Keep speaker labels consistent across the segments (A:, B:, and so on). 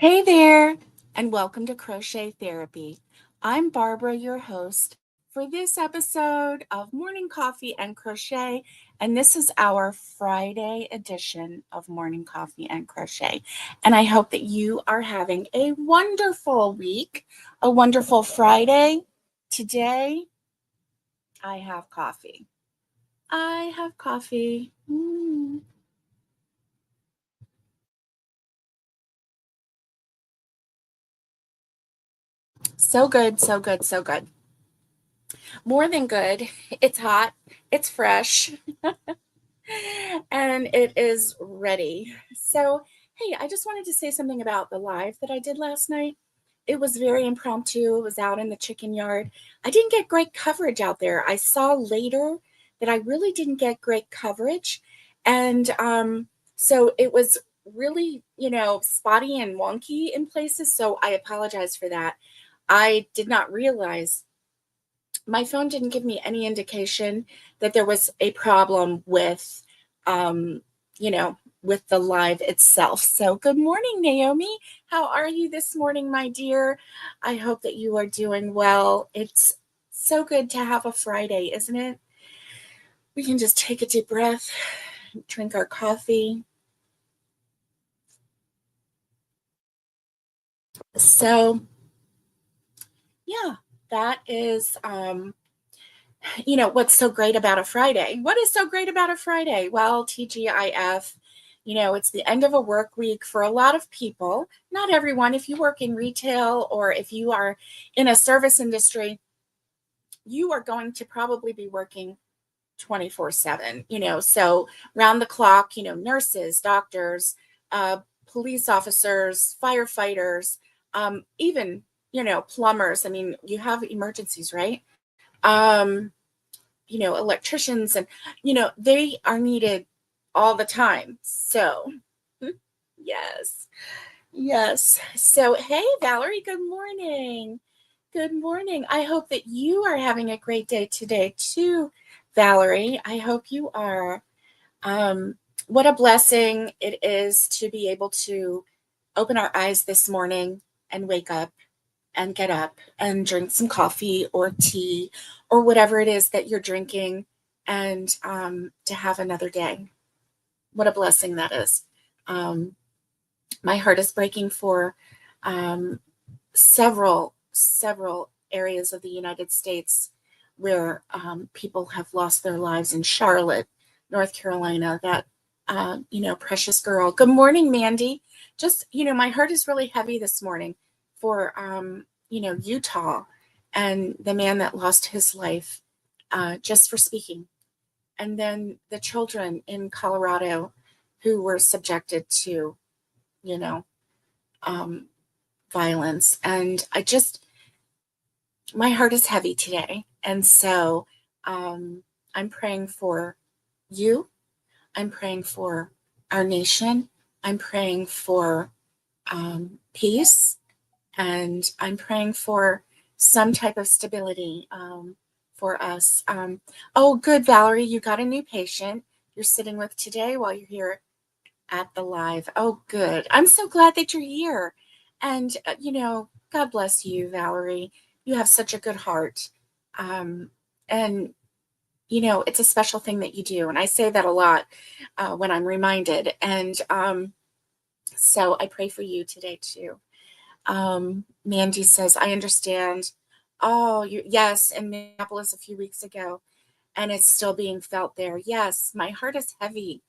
A: Hey there, and welcome to Crochet Therapy. I'm Barbara, your host for this episode of Morning Coffee and Crochet, and this is our Friday edition of Morning Coffee and Crochet. And I hope that you are having a wonderful week, a wonderful Friday. Today, I have coffee. I have coffee. So good, so good, so good. More than good. It's hot, it's fresh, and it is ready. So, hey, I just wanted to say something about the live that I did last night. It was very impromptu. It was out in the chicken yard. I didn't get great coverage out there. I saw later that I really didn't get great coverage. And so it was really, spotty and wonky in places. So I apologize for that. I did not realize my phone didn't give me any indication that there was a problem with, um, with the live itself. So, good morning, Naomi. How are you this morning, my dear? I hope that you are doing well. It's so good to have a Friday, isn't it? We can just take a deep breath, drink our coffee. So, yeah, that is what's so great about a Friday? What is so great about a Friday? Well, TGIF, it's the end of a work week for a lot of people. Not everyone. If you work in retail or if you are in a service industry, you are going to probably be working 24/7, so round the clock, nurses, doctors, police officers, firefighters, even, plumbers. I mean, you have emergencies, right? Um, electricians and, they are needed all the time. So, yes, yes. So, hey, Valerie, good morning. Good morning. I hope that you are having a great day today, too, Valerie. I hope you are. What a blessing it is to be able to open our eyes this morning and wake up and get up and drink some coffee or tea or whatever it is that you're drinking and to have another day. What a blessing that is. Um, my heart is breaking for um, several areas of the United States where people have lost their lives in Charlotte, North Carolina. That precious girl. Good morning, Mandy. Just my heart is really heavy this morning for Utah and the man that lost his life just for speaking, and then the children in Colorado who were subjected to you know um, violence. And my heart is heavy today. And so I'm praying for you. I'm praying for our nation. I'm praying for peace. And I'm praying for some type of stability for us. Oh, good, Valerie. You got a new patient you're sitting with today while you're here at the live. Oh, good. I'm so glad that you're here. And, God bless you, Valerie. You have such a good heart. And, it's a special thing that you do. And I say that a lot when I'm reminded. And so I pray for you today, too. Mandy says, I understand. Oh, yes, in Minneapolis a few weeks ago, and it's still being felt there. Yes, my heart is heavy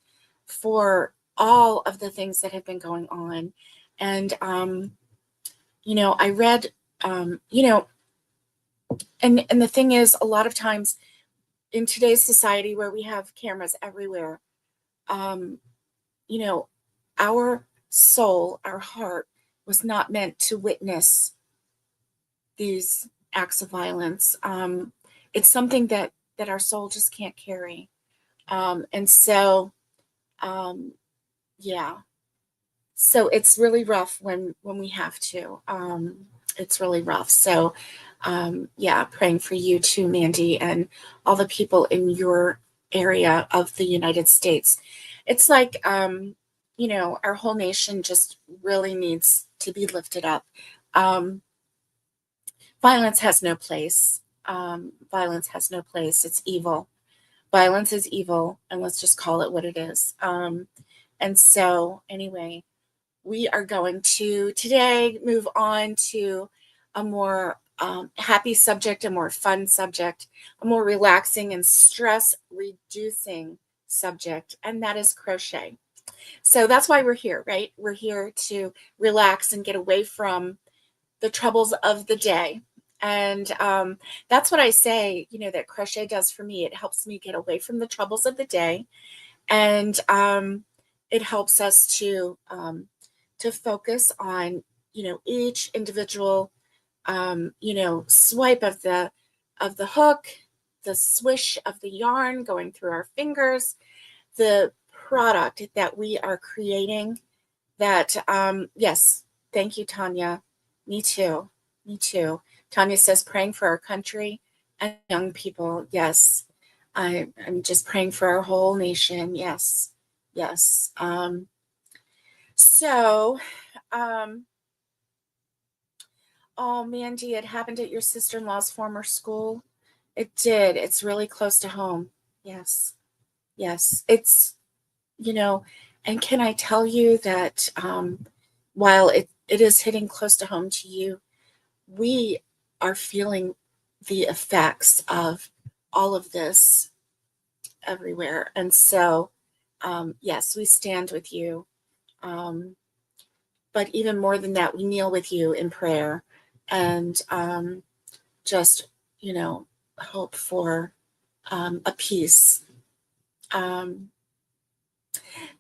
A: for all of the things that have been going on. And, I read, and the thing is, a lot of times in today's society where we have cameras everywhere, um, you know, our soul, our heart was not meant to witness these acts of violence. It's something that our soul just can't carry. And so, um, yeah, so it's really rough when we have to. It's really rough. So, yeah, praying for you too, Mandy, and all the people in your area of the United States. It's like, you know, our whole nation just really needs to be lifted up. Um, Violence has no place. Violence has no place. It's evil. Violence is evil, and let's just call it what it is. And so, anyway, we are going to today move on to a more happy subject, a more fun subject, a more relaxing and stress reducing subject, and that is crochet. So that's why we're here, right? We're here to relax and get away from the troubles of the day. And that's what I say, you know, that crochet does for me. It helps me get away from the troubles of the day. And it helps us to focus on, you know, each individual, you know, swipe of the hook, the swish of the yarn going through our fingers, the product that we are creating. That yes, thank you, Tanya. Me too. Me too. Tanya says praying for our country and young people. Yes. I'm just praying for our whole nation. Yes. Yes. So oh, Mandy, it happened at your sister-in-law's former school. It did. It's really close to home. Yes. Yes. It's, you know, and can I tell you that while it is hitting close to home to you, we are feeling the effects of all of this everywhere. And so, yes, we stand with you. But even more than that, we kneel with you in prayer and just, you know, hope for a peace.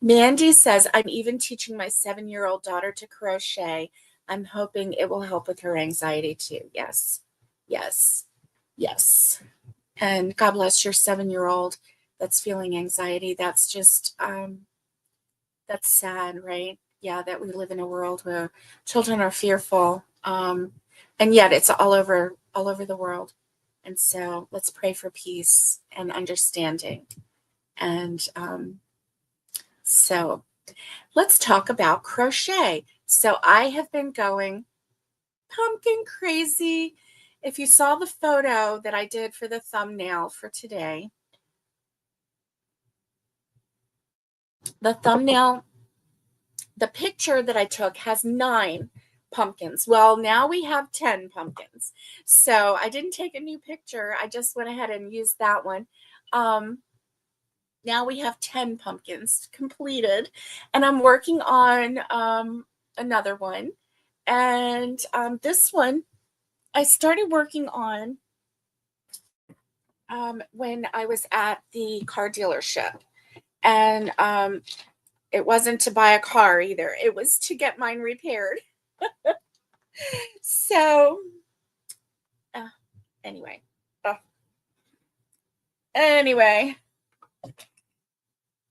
A: Mandy says, I'm even teaching my 7-year-old daughter to crochet. I'm hoping it will help with her anxiety too. Yes, yes, yes. And God bless your 7-year-old that's feeling anxiety. That's just, that's sad, right? Yeah, that we live in a world where children are fearful. And yet it's all over the world. And so let's pray for peace and understanding. And so let's talk about crochet. So I have been going pumpkin crazy. If you saw the photo that I did for the thumbnail for today, the picture that I took has 9 pumpkins. Well, now we have 10 pumpkins. So I didn't take a new picture. I just went ahead and used that one. Now we have 10 pumpkins completed, and I'm working on another one. And this one I started working on when I was at the car dealership. And it wasn't to buy a car either. It was to get mine repaired. So anyway. Anyway.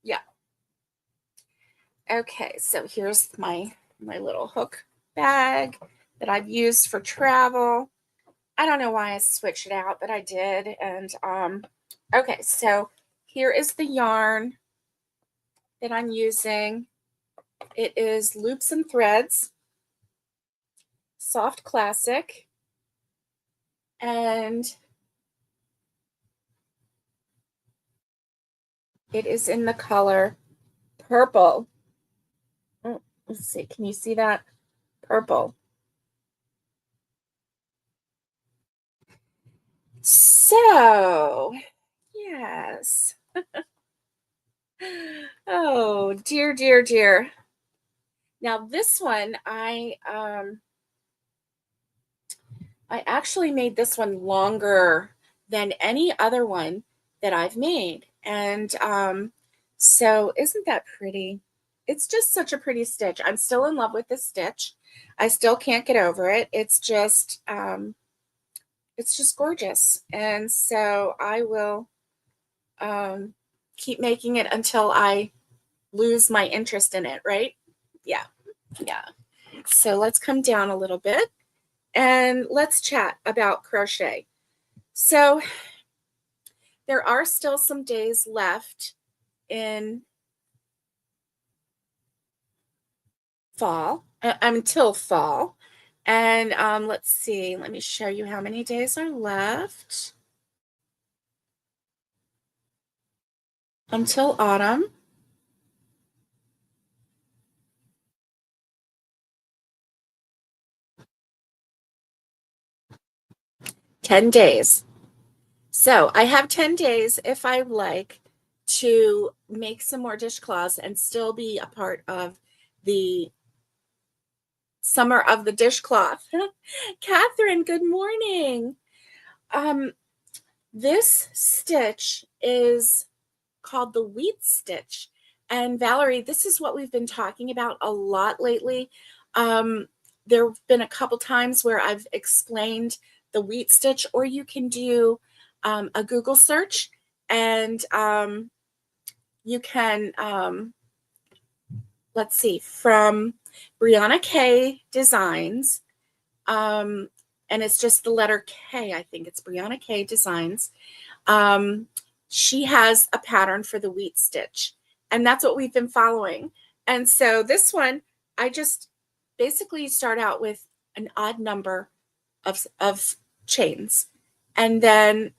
A: Yeah. Okay, so here's my little hook bag that I've used for travel. I don't know why I switched it out, but I did. And okay, so here is the yarn that I'm using. It is Loops and Threads, Soft Classic, and it is in the color purple. Let's see, can you see that? Purple. So, yes. Oh, dear, dear, dear. Now this one, I actually made this one longer than any other one that I've made. And so isn't that pretty? It's just such a pretty stitch. I'm still in love with this stitch. I still can't get over it. It's just gorgeous. And so I will keep making it until I lose my interest in it, right? Yeah. Yeah. So let's come down a little bit and let's chat about crochet. So there are still some days left in fall, until fall. And let's see, let me show you how many days are left until autumn. Ten days. So I have 10 days if I like to make some more dishcloths and still be a part of the summer of the dishcloth. Catherine, good morning. This stitch is called the wheat stitch. And Valerie, this is what we've been talking about a lot lately. There have been a couple times where I've explained the wheat stitch, or you can do a Google search and you can, let's see, from Brianna K Designs, and it's just the letter K, I think it's Brianna K Designs. She has a pattern for the wheat stitch, and that's what we've been following. And so this one, I just basically start out with an odd number of chains, and then,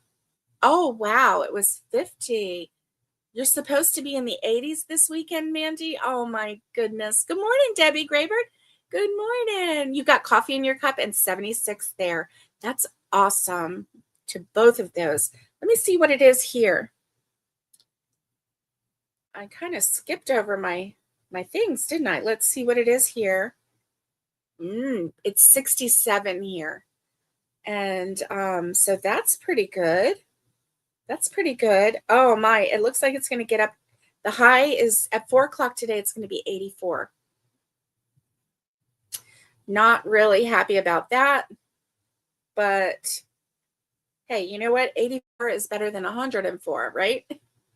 A: oh wow, it was 50. You're supposed to be in the 80s this weekend, Mandy. Oh my goodness. Good morning, Debbie Graybird. Good morning. You got coffee in your cup and 76 there. That's awesome to both of those. Let me see what it is here. I kind of skipped over my things, didn't I? Let's see what it is here. It's 67 here. And so that's pretty good. That's pretty good. Oh my, it looks like it's going to get up. The high is at 4 o'clock today. It's going to be 84. Not really happy about that. But hey, you know what? 84 is better than 104, right?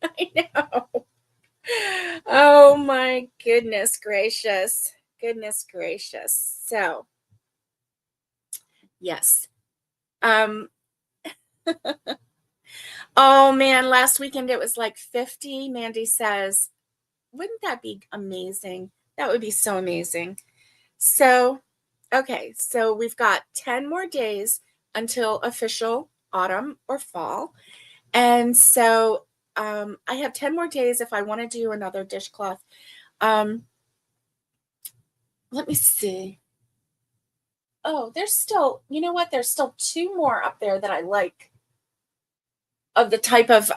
A: I know. Oh my goodness gracious. Goodness gracious. So, yes. Oh man, last weekend it was like 50. Mandy says, wouldn't that be amazing? That would be so amazing. So, okay, so we've got 10 more days until official autumn or fall. And so I have 10 more days if I want to do another dishcloth. Let me see. Oh, there's still, you know what? There's still 2 more up there that I like of the type of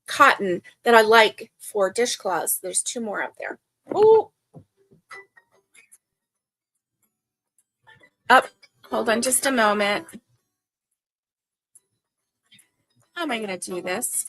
A: cotton that I like for dishcloths. There's 2 more up there. Oh, up. Hold on just a moment. How am I going to do this?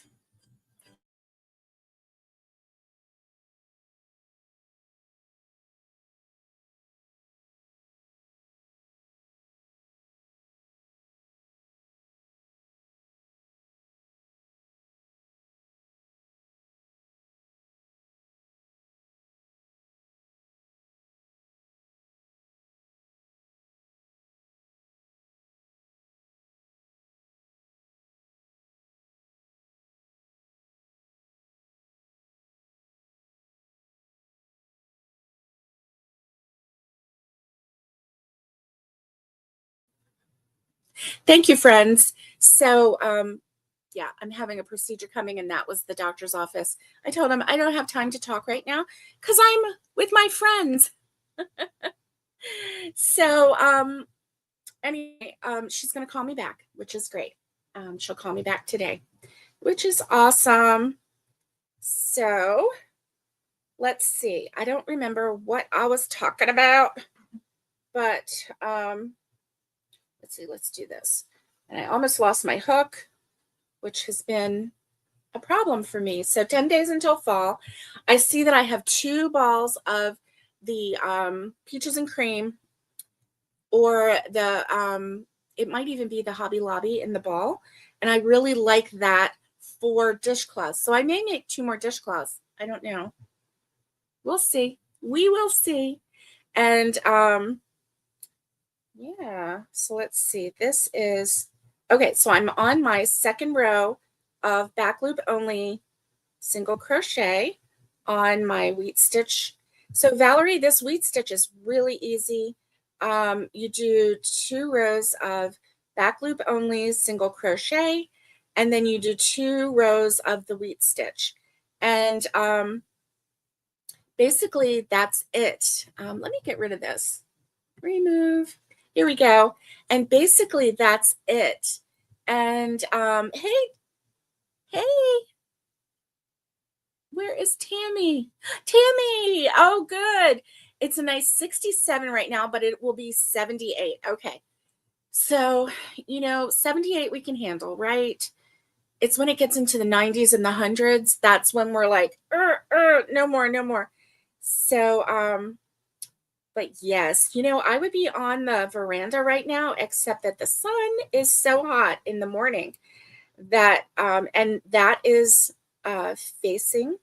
A: Thank you, friends. So, yeah, I'm having a procedure coming, and that was the doctor's office. I told him I don't have time to talk right now because I'm with my friends. So, anyway, she's going to call me back, which is great. She'll call me back today, which is awesome. So, let's see. I don't remember what I was talking about, but let's see. Let's do this. And I almost lost my hook, which has been a problem for me. So 10 days until fall. I see that I have 2 balls of the peaches and cream, or the it might even be the Hobby Lobby in the ball. And I really like that for dishcloths. So I may make 2 more dishcloths. I don't know. We'll see. We will see. And yeah, so let's see. This is okay. So I'm on my second row of back loop only single crochet. on my wheat stitch. So Valerie, this wheat stitch is really easy. You do 2 rows of back loop only single crochet, and then you do 2 rows of the wheat stitch. And basically that's it. Let me get rid of this. Remove. Here we go. And basically that's it. And hey, where is Tammy? Tammy! Oh, good. It's a nice 67 right now, but it will be 78. Okay. So, 78 we can handle, right? It's when it gets into the 90s and the hundreds, that's when we're like, no more, no more. So, but yes, I would be on the veranda right now, except that the sun is so hot in the morning that, and that is facing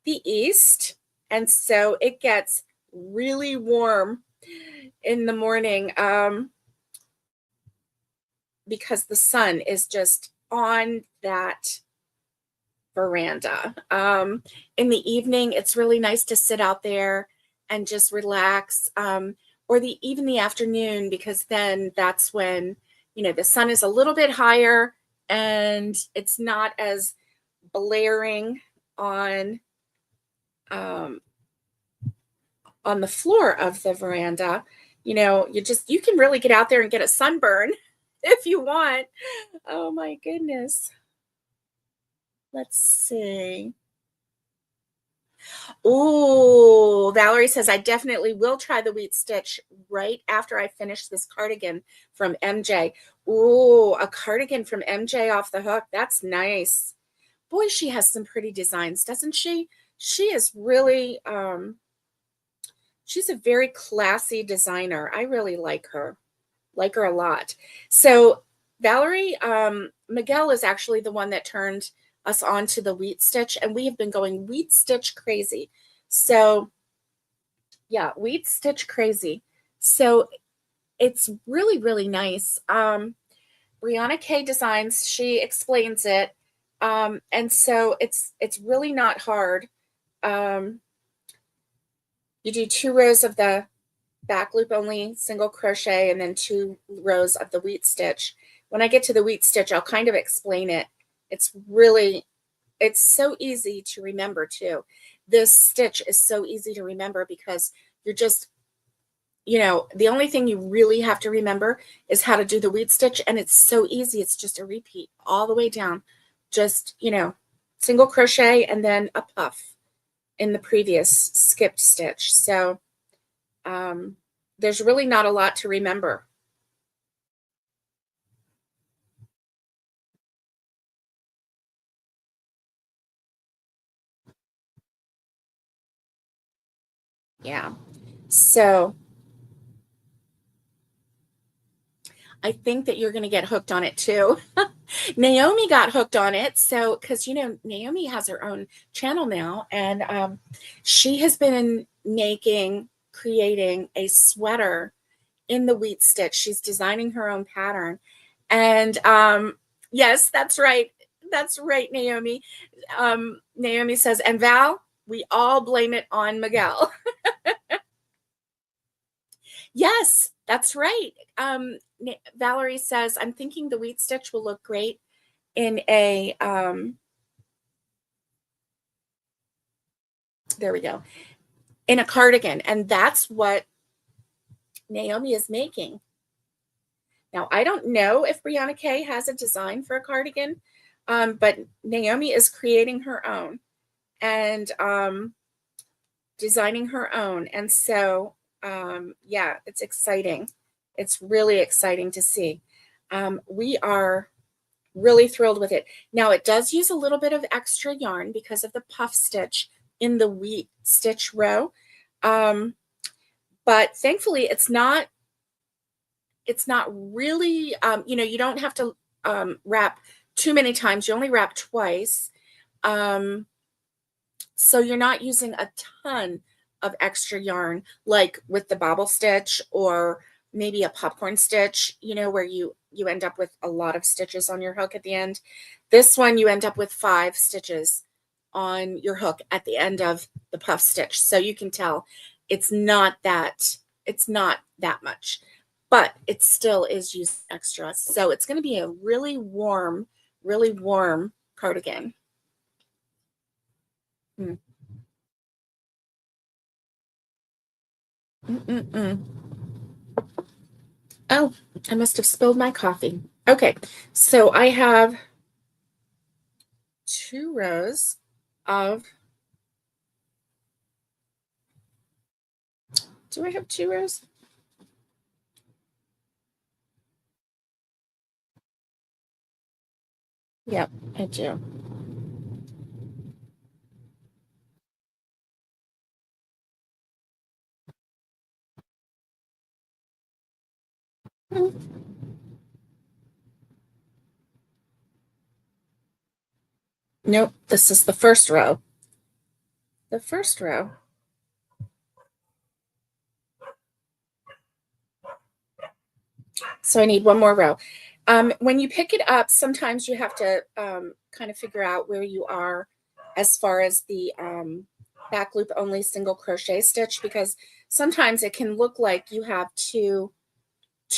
A: the east, and so it gets really warm in the morning because the sun is just on that veranda. In the evening, it's really nice to sit out there and just relax, or even the afternoon, because then that's when the sun is a little bit higher and it's not as blaring on the floor of the veranda. You can really get out there and get a sunburn if you want. Oh my goodness. Let's see. Oh, Valerie says, I definitely will try the wheat stitch right after I finish this cardigan from MJ. Oh, a cardigan from MJ off the hook. That's nice. Boy, she has some pretty designs, doesn't she? She is really, she's a very classy designer. I really like her a lot. So Valerie, Miguel is actually the one that turned us on to the wheat stitch, and we have been going wheat stitch crazy. So yeah, wheat stitch crazy. So it's really, really nice. Brianna K Designs, she explains it. And so it's really not hard. You do 2 rows of the back loop only single crochet and then 2 rows of the wheat stitch. When I get to the wheat stitch, I'll kind of explain it. It's so easy to remember too. This stitch is so easy to remember because you're just, the only thing you really have to remember is how to do the wheat stitch, and it's so easy. It's just a repeat all the way down. Just, single crochet and then a puff in the previous skipped stitch. So there's really not a lot to remember. Yeah. So I think that you're going to get hooked on it too. Naomi got hooked on it. So, because, Naomi has her own channel now, and she has been creating a sweater in the wheat stitch. She's designing her own pattern. And yes, that's right. That's right, Naomi. Naomi says, and Val, we all blame it on Miguel. Yes, that's right. Valerie says, I'm thinking the wheat stitch will look great in a, there we go, in a cardigan. And that's what Naomi is making. Now, I don't know if Brianna K has a design for a cardigan, but Naomi is creating her own and designing her own. And so, yeah, it's exciting. It's really exciting to see. We are really thrilled with it. Now, it does use a little bit of extra yarn because of the puff stitch in the wheat stitch row. But thankfully, it's not really, you don't have to wrap too many times. You only wrap twice. So you're not using a ton of extra yarn, like with the bobble stitch or maybe a popcorn stitch, where you end up with a lot of stitches on your hook at the end. This one, you end up with 5 stitches on your hook at the end of the puff stitch. So you can tell it's not that much, but it still is using extra. So it's going to be a really warm cardigan. Mm. Oh, I must have spilled my coffee. Okay, so I have 2 rows of, do I have 2 rows? Yep, I do. Nope, this is the first row. The first row. So I need 1 more row. When you pick it up, sometimes you have to kind of figure out where you are as far as the back loop only single crochet stitch, because sometimes it can look like you have two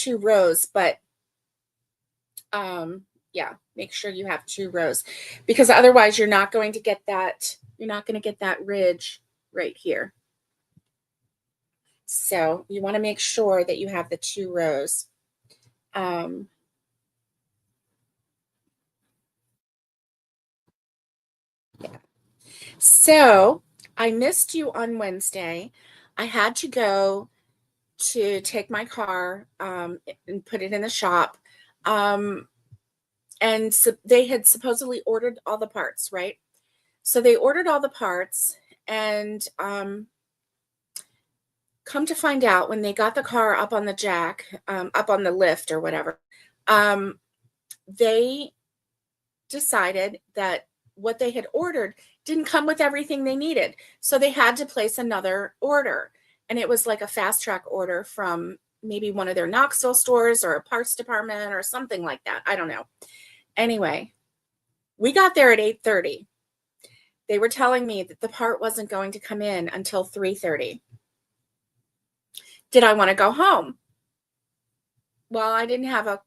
A: rows, but yeah, make sure you have 2 rows, because otherwise you're not going to get that ridge right here. So you want to make sure that you have the 2 rows. Yeah. So I missed you on Wednesday. I had to go to take my car and put it in the shop. And so they had supposedly ordered all the parts, right? So they ordered all the parts, and come to find out, when they got the car up on the jack, up on the lift or whatever, they decided that what they had ordered didn't come with everything they needed. So they had to place another order. And it was like a fast track order from maybe one of their Knoxville stores or a parts department or something like that. I don't know. Anyway, we got there at 8:30. They were telling me that the part wasn't going to come in until 3:30. Did I want to go home? Well, I didn't have a,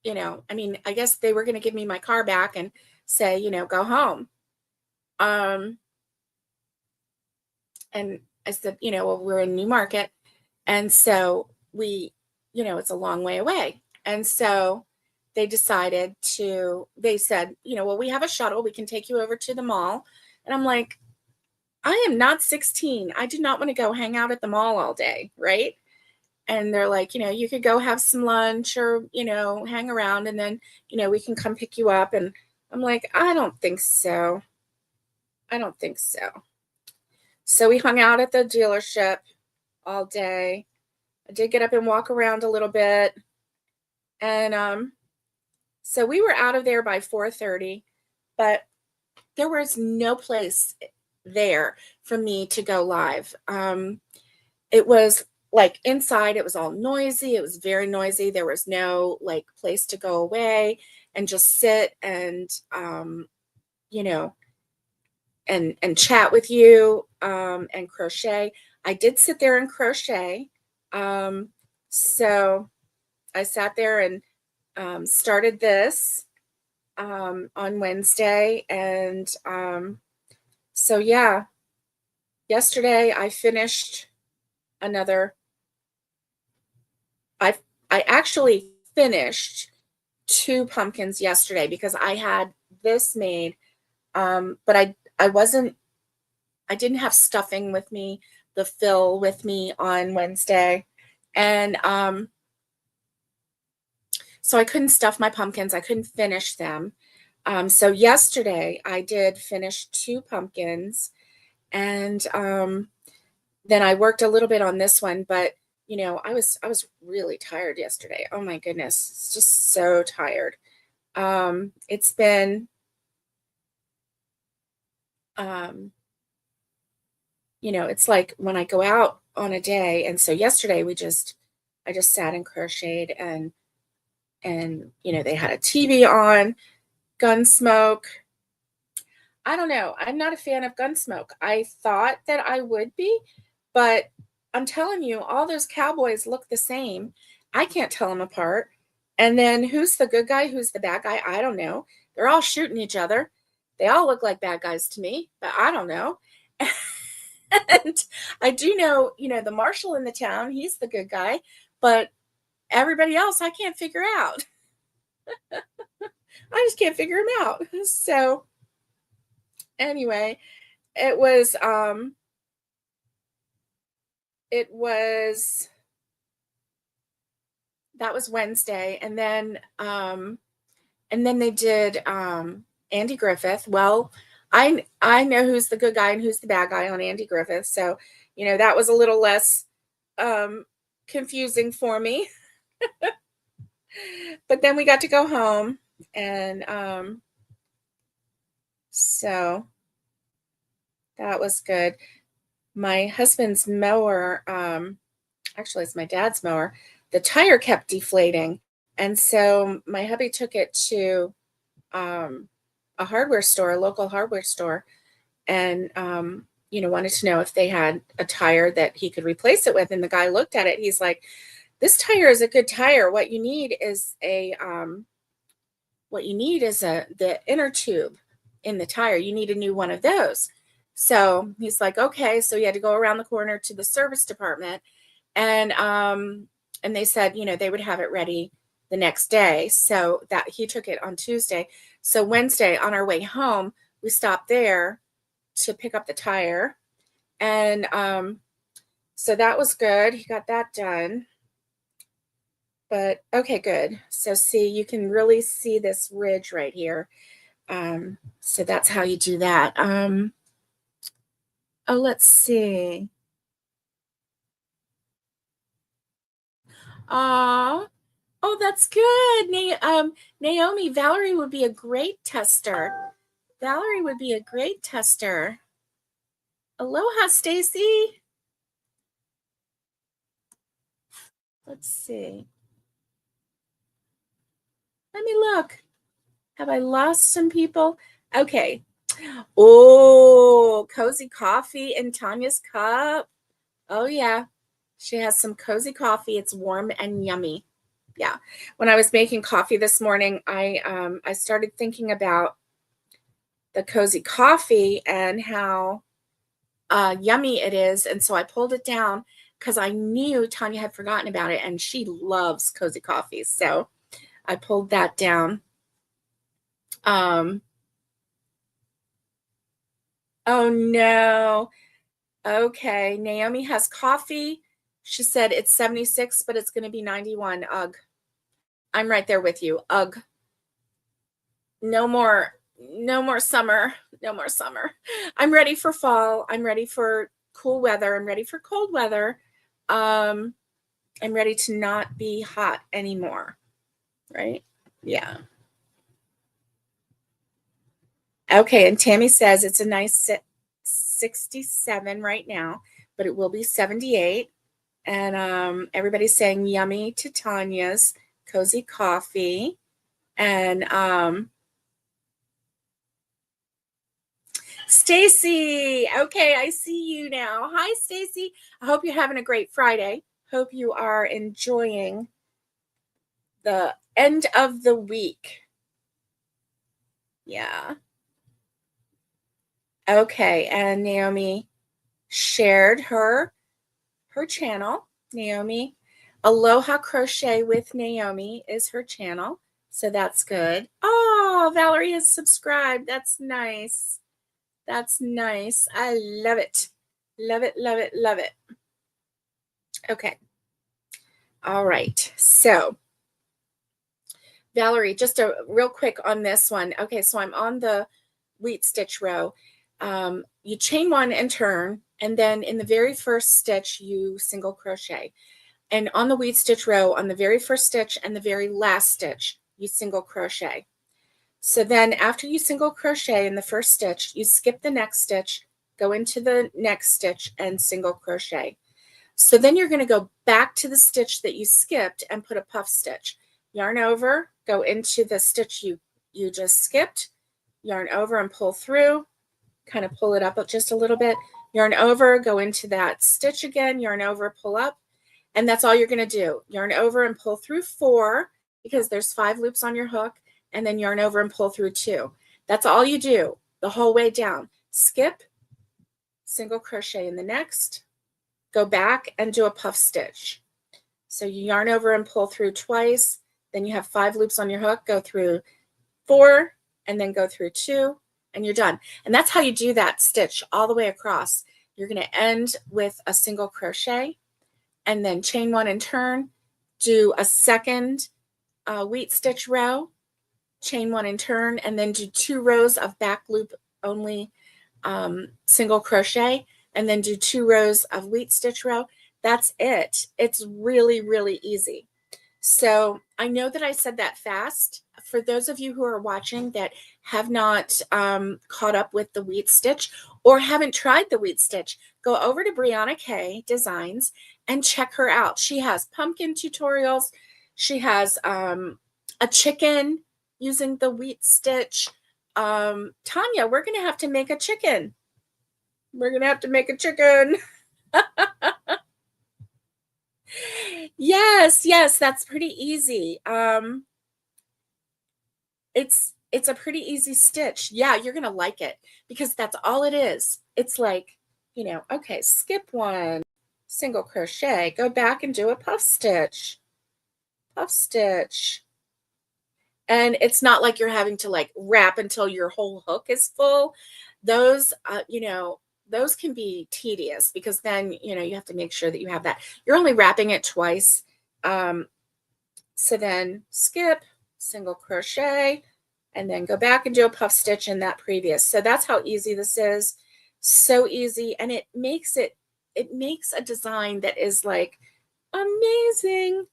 A: I mean, I guess they were going to give me my car back and say, go home. And I said, well, we're in Newmarket. And so it's a long way away. And so they said, well, we have a shuttle. We can take you over to the mall. And I'm like, I am not 16. I do not want to go hang out at the mall all day. Right. And they're like, you could go have some lunch or, hang around, and then, we can come pick you up. And I'm like, I don't think so. So we hung out at the dealership all day. I did get up and walk around a little bit. And so we were out of there by 4:30, but there was no place there for me to go live. It was like inside, it was all noisy. It was very noisy. There was no like place to go away and just sit and and chat with you and crochet. I did sit there and crochet. So I sat there and started this on Wednesday. And so, yeah, yesterday I finished another. I actually finished 2 pumpkins yesterday because I had this made, but I didn't have stuffing with me, the fill with me on Wednesday. And so I couldn't stuff my pumpkins. I couldn't finish them. So yesterday I did finish 2 pumpkins, and then I worked a little bit on this one, but I was really tired yesterday. Oh my goodness, it's just so tired. It's been it's like when I go out on a day, and so yesterday I just sat and crocheted, and they had a TV on, Gunsmoke. I don't know. I'm not a fan of Gunsmoke. I thought that I would be, but I'm telling you, all those cowboys look the same. I can't tell them apart. And then who's the good guy? Who's the bad guy? I don't know. They're all shooting each other. They all look like bad guys to me, but I don't know. And I do know, the marshal in the town, he's the good guy, but everybody else I can't figure out. I just can't figure him out. So anyway, it was that was Wednesday, and then they did Andy Griffith. Well, I know who's the good guy and who's the bad guy on Andy Griffith, so that was a little less confusing for me. But then we got to go home, and so that was good. My husband's mower, actually it's my dad's mower, the tire kept deflating. And so my hubby took it to a hardware store, a local hardware store, and wanted to know if they had a tire that he could replace it with. And the guy looked at it. He's like, "This tire is a good tire. What you need is the inner tube in the tire. You need a new one of those." So he's like, "Okay." So he had to go around the corner to the service department, and they said, they would have it ready the next day. So that he took it on Tuesday. So Wednesday on our way home, we stopped there to pick up the tire. And so that was good. He got that done. But okay, good. So see, you can really see this ridge right here. So that's how you do that. Oh, let's see. Oh, that's good. Naomi, Valerie would be a great tester. Valerie would be a great tester. Aloha, Stacy. Let's see. Let me look. Have I lost some people? Okay. Oh, cozy coffee in Tanya's cup. Oh, yeah. She has some cozy coffee. It's warm and yummy. Yeah. When I was making coffee this morning, I started thinking about the cozy coffee and how yummy it is. And so I pulled it down because I knew Tanya had forgotten about it, and she loves cozy coffee. So I pulled that down. Oh no. Okay. Naomi has coffee. She said it's 76, but it's going to be 91. Ugh. I'm right there with you. Ugh. No more summer. No more summer. I'm ready for fall. I'm ready for cool weather. I'm ready for cold weather. I'm ready to not be hot anymore. Right? Yeah. Okay. And Tammy says it's a nice 67 right now, but it will be 78. And everybody's saying yummy to Tanya's cozy coffee. And Stacy, okay, I see you now. Hi, Stacy. I hope you're having a great Friday. Hope you are enjoying the end of the week. Yeah. Okay, and Naomi shared her channel. Naomi, Aloha Crochet with Naomi is her channel. So that's good. Oh, Valerie has subscribed. That's nice. That's nice. I love it. Love it, love it, love it. Okay. All right. So, Valerie, just a real quick on this one. Okay, so I'm on the wheat stitch row. You chain one and turn, and then in the very first stitch, you single crochet. And on the wheat stitch row, on the very first stitch and the very last stitch, you single crochet. So then after you single crochet in the first stitch, you skip the next stitch, go into the next stitch and single crochet. So then you're going to go back to the stitch that you skipped and put a puff stitch. Yarn over, go into the stitch you just skipped, yarn over and pull through, kind of pull it up just a little bit, yarn over, go into that stitch again, yarn over, pull up, and that's all you're going to do. Yarn over and pull through 4 because there's 5 loops on your hook, and then yarn over and pull through 2. That's all you do the whole way down. Skip, single crochet in the next, go back and do a puff stitch. So you yarn over and pull through twice, then you have 5 loops on your hook, go through 4, and then go through 2, and you're done. And that's how you do that stitch all the way across. You're going to end with a single crochet, and then chain 1 and turn, do a second wheat stitch row, chain 1 and turn, and then do 2 rows of back loop only single crochet, and then do 2 rows of wheat stitch row. That's it. It's really, really easy. So I know that I said that fast. For those of you who are watching that have not caught up with the wheat stitch or haven't tried the wheat stitch, go over to Brianna K Designs and check her out. She has pumpkin tutorials. She has a chicken using the wheat stitch. Tanya, we're going to have to make a chicken. We're going to have to make a chicken. Yes, that's pretty easy. It's a pretty easy stitch. Yeah, you're going to like it because that's all it is. It's like, you know, okay, skip 1, single crochet, go back and do a puff stitch. Puff stitch. And it's not like you're having to like wrap until your whole hook is full. Those, you know, those can be tedious because then, you know, you have to make sure that you have that. You're only wrapping it twice. So then skip, single crochet, and then go back and do a puff stitch in that previous. So that's how easy this is. So easy. And it makes a design that is like amazing,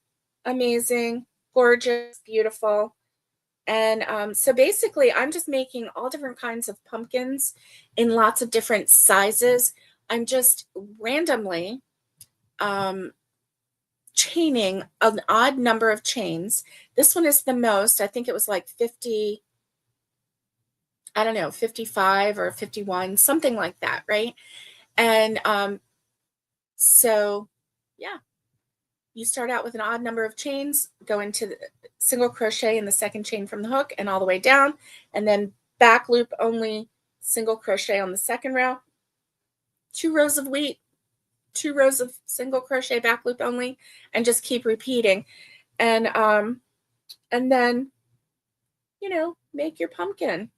A: gorgeous, beautiful. And so basically I'm just making all different kinds of pumpkins in lots of different sizes. I'm just randomly chaining an odd number of chains. This one is the most. I think it was like 50, I don't know, 55 or 51, something like that, right? And so yeah, you start out with an odd number of chains, go into the single crochet in the second chain from the hook and all the way down, and then back loop only single crochet on the second row, 2 rows of wheat, 2 rows of single crochet back loop only, and just keep repeating. And then, you know, make your pumpkin.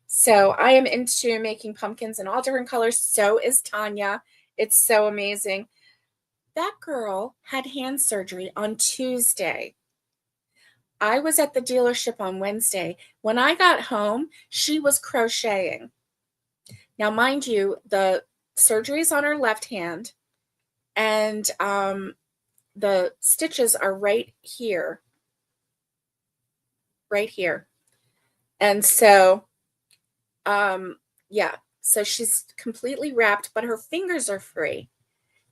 A: So I am into making pumpkins in all different colors. So is Tanya. It's so amazing. That girl had hand surgery on Tuesday. I was at the dealership on Wednesday. When I got home, she was crocheting. Now, mind you, the surgery is on her left hand, and the stitches are right here. And so, yeah, so she's completely wrapped, but her fingers are free.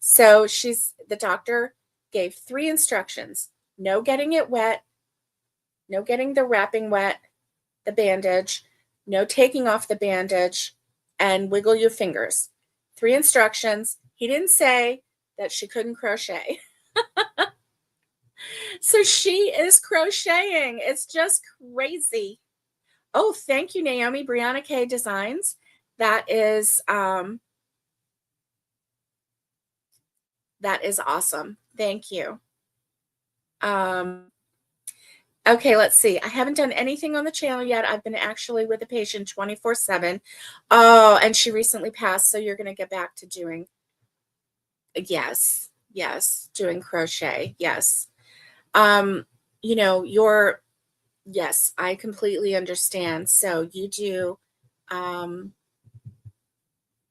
A: So the doctor gave 3 instructions: no getting it wet, no getting the wrapping wet, the bandage, no taking off the bandage, and wiggle your fingers. 3 instructions. He didn't say that she couldn't crochet. So she is crocheting. It's just crazy. Oh, thank you, Naomi. Brianna K Designs. That is awesome. Thank you. Okay, let's see. I haven't done anything on the channel yet. I've been actually with a patient 24/7. Oh, and she recently passed, so you're going to get back to doing, yes, doing crochet. Yes. You know, yes, I completely understand. So you do,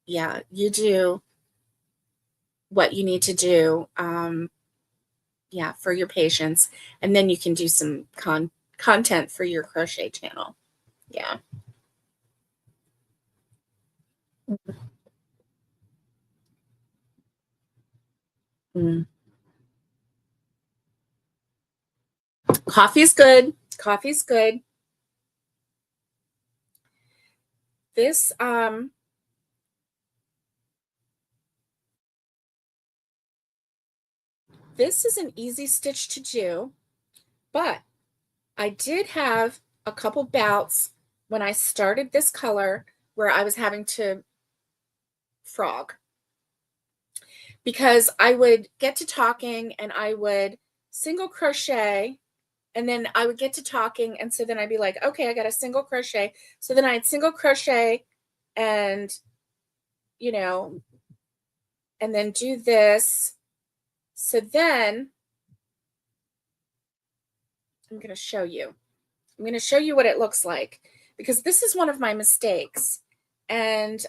A: yeah, you do what you need to do. Yeah, for your patients, and then you can do some content for your crochet channel. Yeah. Mm. Coffee's good. Coffee's good. this this is an easy stitch to do, but I did have a couple bouts when I started this color where I was having to frog, because I would get to talking and I would single crochet, and then I would get to talking, and so then I'd be like, okay, I got a single crochet. So then I'd single crochet and, you know, and then do this. So then I'm going to show you. I'm going to show you what it looks like, because this is one of my mistakes. And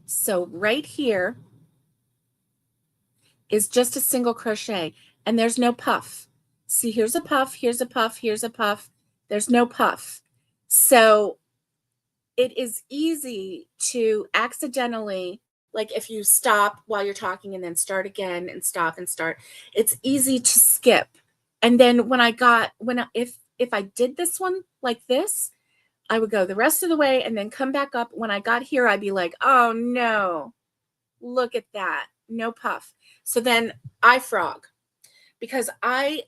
A: so right here is just a single crochet, and there's no puff. See, here's a puff, here's a puff, here's a puff. There's no puff. So it is easy to accidentally, like if you stop while you're talking and then start again and stop and start, it's easy to skip. And then if I did this one like this, I would go the rest of the way and then come back up. When I got here, I'd be like, oh no, look at that, no puff. So then I frog, because I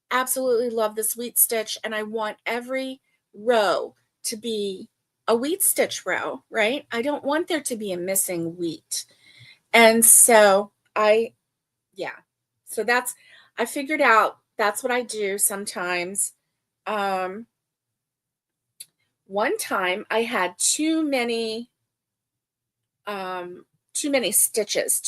A: absolutely love this wheat stitch and I want every row to be a wheat stitch row, right? I don't want there to be a missing wheat. And so I figured out that's what I do sometimes. One time I had too many stitches,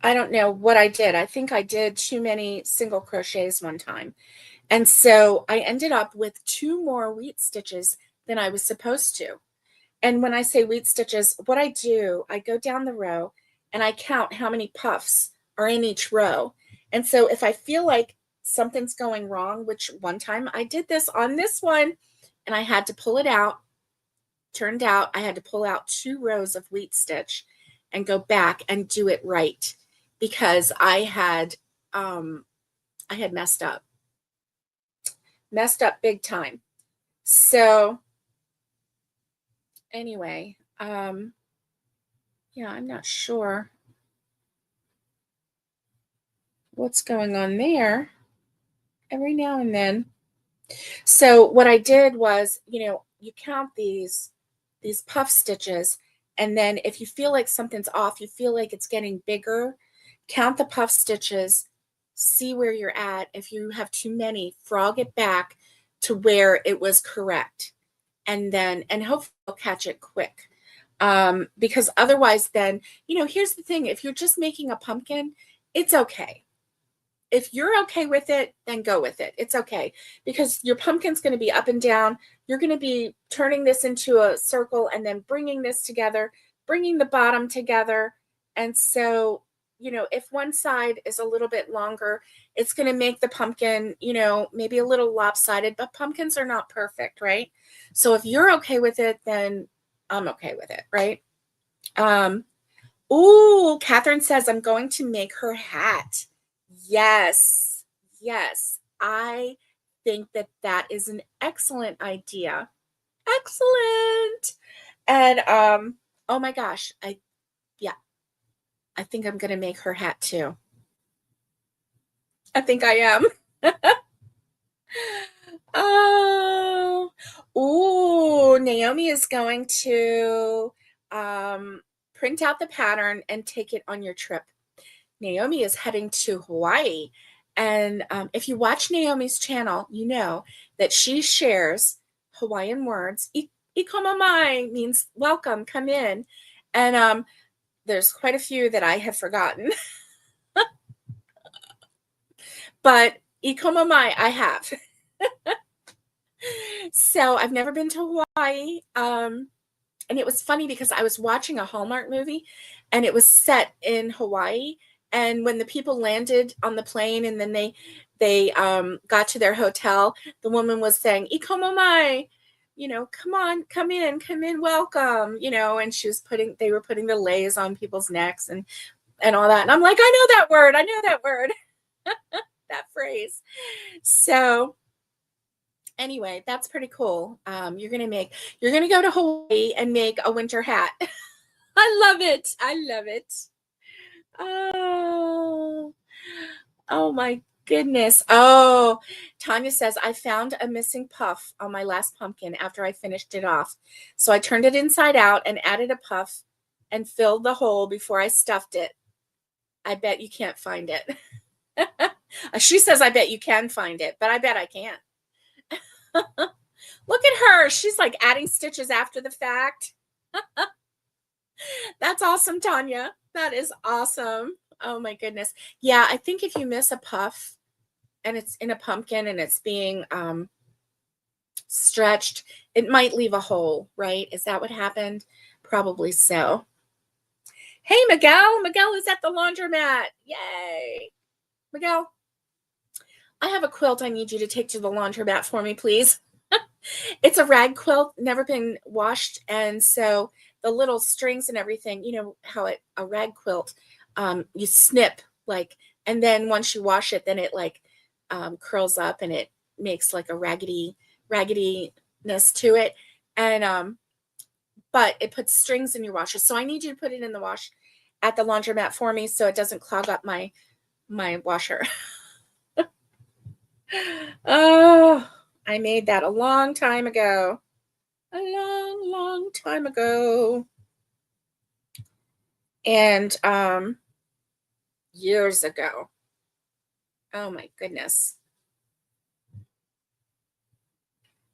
A: I don't know what I did. I think I did too many single crochets one time. And so I ended up with 2 more wheat stitches than I was supposed to. And when I say wheat stitches, what I do, I go down the row and I count how many puffs are in each row. And so if I feel like something's going wrong, which one time I did this on this one and I had to pull it out, turned out I had to pull out 2 rows of wheat stitch and go back and do it right, because I had messed up big time. So anyway, yeah, I'm not sure what's going on there every now and then. So what I did was, you count these puff stitches, and then if you feel like something's off, you feel like it's getting bigger, count the puff stitches, see where you're at. If you have too many, frog it back to where it was correct, and hopefully you'll catch it quick. Because otherwise then, here's the thing, if you're just making a pumpkin, it's okay. If you're okay with it, then go with it. It's okay, because your pumpkin's going to be up and down. You're going to be turning this into a circle and then bringing this together, bringing the bottom together. And so, if one side is a little bit longer, it's going to make the pumpkin, maybe a little lopsided, but pumpkins are not perfect, right? So if you're okay with it, then I'm okay with it, right? Oh, Catherine says, I'm going to make her hat. Yes, yes. I think that is an excellent idea. Excellent. And oh my gosh, I think I'm going to make her hat too. I think I am. Naomi is going to print out the pattern and take it on your trip. Naomi is heading to Hawaii. And if you watch Naomi's channel, you know that she shares Hawaiian words. Ikomamai means welcome, come in. And there's quite a few that I have forgotten. But ikomamai I have. So I've never been to Hawaii. And it was funny because I was watching a Hallmark movie and it was set in Hawaii. And when the people landed on the plane and then they got to their hotel, the woman was saying, ikomamai, come on, come in, welcome, and they were putting the leis on people's necks. And and all that. And I'm like, I know that word. I know that word, that phrase. So anyway, that's pretty cool. You're going to go to Hawaii and make a winter hat. I love it. I love it. Oh, oh my goodness. Oh, Tanya says, I found a missing puff on my last pumpkin after I finished it off. So I turned it inside out and added a puff and filled the hole before I stuffed it. I bet you can't find it. She says, I bet you can find it, but I bet I can't. Look at her. She's like adding stitches after the fact. That's awesome, Tanya. That is awesome. Oh my goodness. Yeah, I think if you miss a puff and it's in a pumpkin and it's being stretched, it might leave a hole, right? Is that what happened? Probably so. Hey, Miguel. Miguel is at the laundromat. Yay. Miguel, I have a quilt I need you to take to the laundromat for me, please. It's a rag quilt, never been washed. And so the little strings and everything, you know how a rag quilt, you snip like, and then once you wash it, then it like curls up and it makes like a raggediness to it. And, but it puts strings in your washer. So I need you to put it in the wash at the laundromat for me so it doesn't clog up my washer. Oh, I made that a long time ago. A long, long time ago. And years ago. Oh my goodness.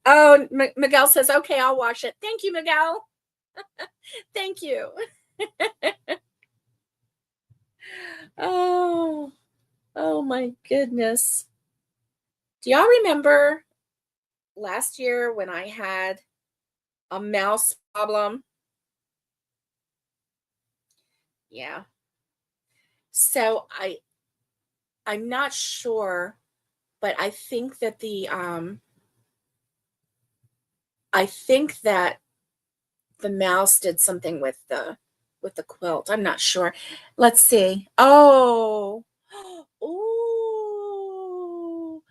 A: Oh, Miguel says, okay, I'll wash it. Thank you, Miguel. Thank you. Oh my goodness. Do y'all remember last year when I had a mouse problem? Yeah. So I'm not sure, but I think that the mouse did something with the quilt. I'm not sure. Let's see. Oh. Ooh.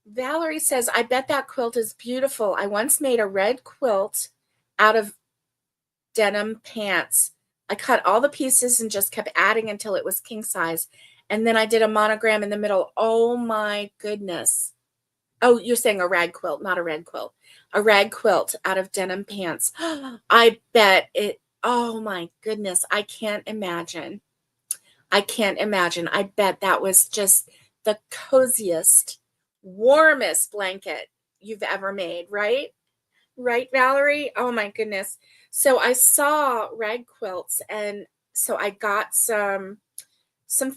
A: Valerie says, I bet that quilt is beautiful. I once made a red quilt out of denim pants. I cut all the pieces and just kept adding until it was king size. And then I did a monogram in the middle. Oh my goodness. Oh, you're saying a rag quilt, not a red quilt. A rag quilt out of denim pants. I bet it. Oh my goodness. I can't imagine. I can't imagine. I bet that was just the coziest, warmest blanket you've ever made, right? Right, Valerie? Oh my goodness. So I saw rag quilts, and so I got some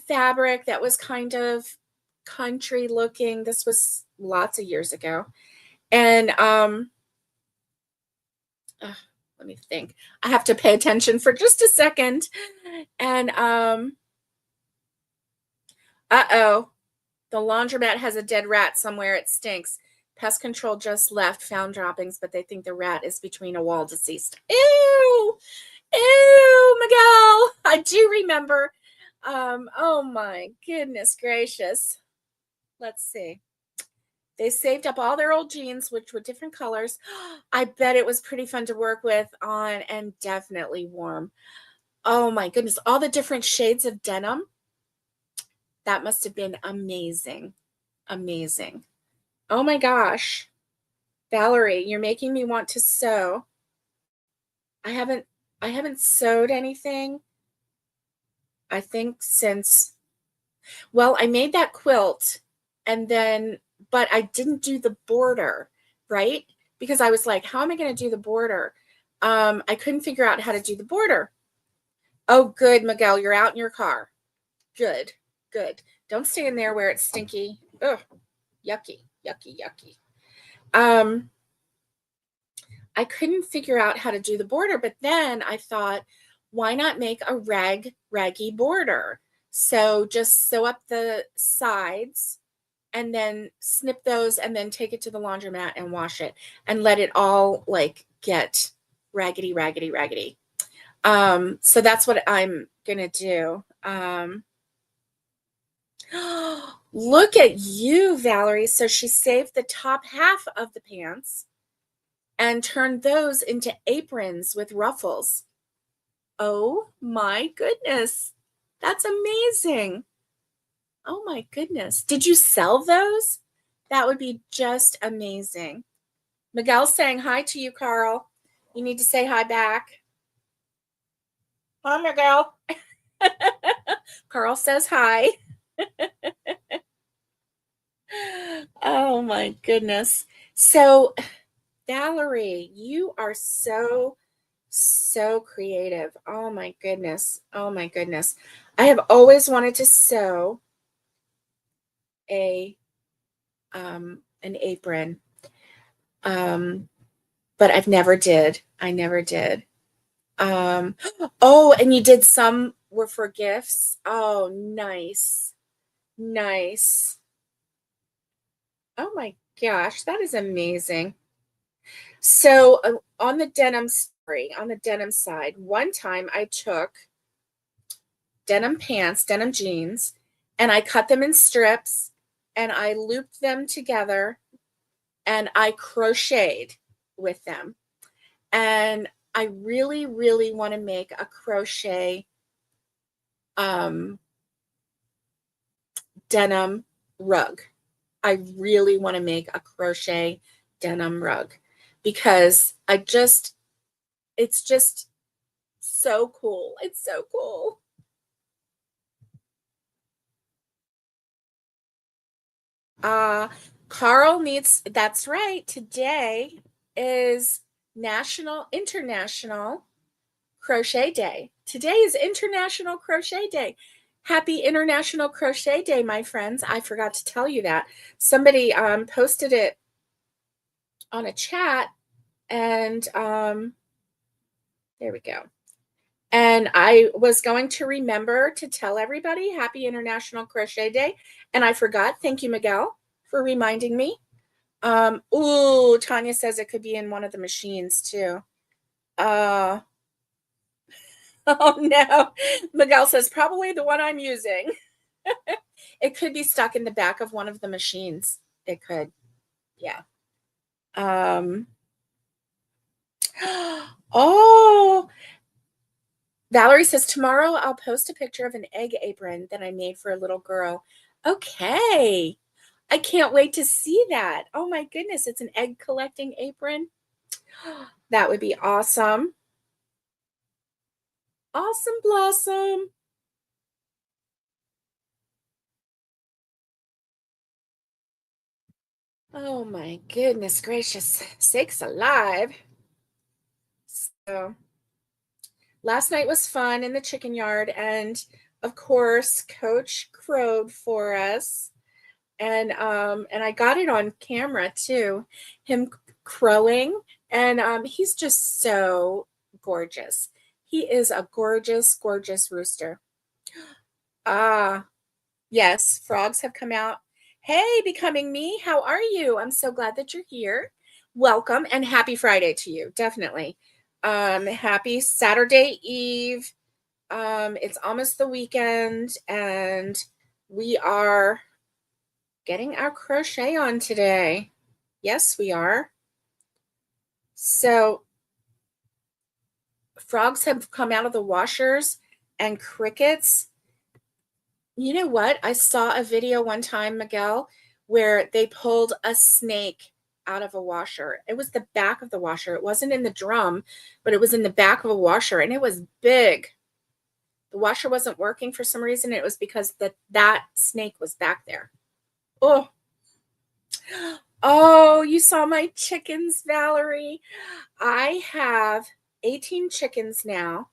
A: fabric that was kind of country looking. This was lots of years ago. And let me think. I have to pay attention for just a second. And uh-oh. The laundromat has a dead rat somewhere. It stinks. Pest control just left, found droppings, but they think the rat is between a wall, deceased. Ew! Ew, Miguel! I do remember. Oh my goodness gracious. Let's see. They saved up all their old jeans, which were different colors. I bet it was pretty fun to work with on and definitely warm. Oh my goodness. All the different shades of denim. That must have been amazing. Amazing. Oh my gosh. Valerie, you're making me want to sew. I haven't sewed anything, I think, since, well, I made that quilt and then, but I didn't do the border, right? Because I was like, how am I going to do the border? I couldn't figure out how to do the border. Oh, good, Miguel, you're out in your car. Good, good. Don't stay in there where it's stinky. Ugh, yucky, yucky, yucky. I couldn't figure out how to do the border, but then I thought, why not make a raggy border? So just sew up the sides and then snip those and then take it to the laundromat and wash it and let it all like get raggedy. So that's what I'm going to do. Look at you, Valerie. So she saved the top half of the pants and turned those into aprons with ruffles. Oh my goodness. That's amazing. Oh my goodness. Did you sell those? That would be just amazing. Miguel's saying hi to you, Carl. You need to say hi back. Hi, Miguel. Carl says hi. Oh my goodness. So, Valerie, you are so creative. Oh my goodness. Oh my goodness. I have always wanted to sew an apron. But I've never did. I never did. Oh, and you did some were for gifts. Oh, nice. Nice. Oh my gosh, that is amazing. So on the denim story, on the denim side, one time I took denim pants, denim jeans, and I cut them in strips and I looped them together and I crocheted with them. And I really, really want to make a crochet denim rug. I really want to make a crochet denim rug because it's just so cool. It's so cool. Carl needs, that's right. Today is International Crochet Day. Today is International Crochet Day. Happy International Crochet Day, my friends. I forgot to tell you that. Somebody posted it on a chat, and there we go. And I was going to remember to tell everybody Happy International Crochet Day, and I forgot. Thank you, Miguel, for reminding me. Ooh, Tanya says it could be in one of the machines too. Oh no. Miguel says probably the one I'm using. It could be stuck in the back of one of the machines. It could. Yeah. Oh, Valerie says tomorrow I'll post a picture of an egg apron that I made for a little girl. Okay. I can't wait to see that. Oh my goodness, it's an egg collecting apron. That would be awesome. Awesome blossom. Oh my goodness gracious sakes alive. So last night was fun in the chicken yard, and of course, Coach crowed for us. And I got it on camera too, him crowing, and he's just so gorgeous. He is a gorgeous, gorgeous rooster. Ah, yes, frogs have come out. Hey, Becoming Me, how are you? I'm so glad that you're here. Welcome and happy Friday to you, definitely. Happy Saturday Eve. It's almost the weekend, and we are getting our crochet on today. Yes, we are. So frogs have come out of the washers and crickets. You know what? I saw a video one time, Miguel, where they pulled a snake out of a washer. It was the back of the washer. It wasn't in the drum, but it was in the back of a washer, and it was big. The washer wasn't working for some reason. It was because that snake was back there. Oh, oh, you saw my chickens, Valerie. I have 18 chickens now.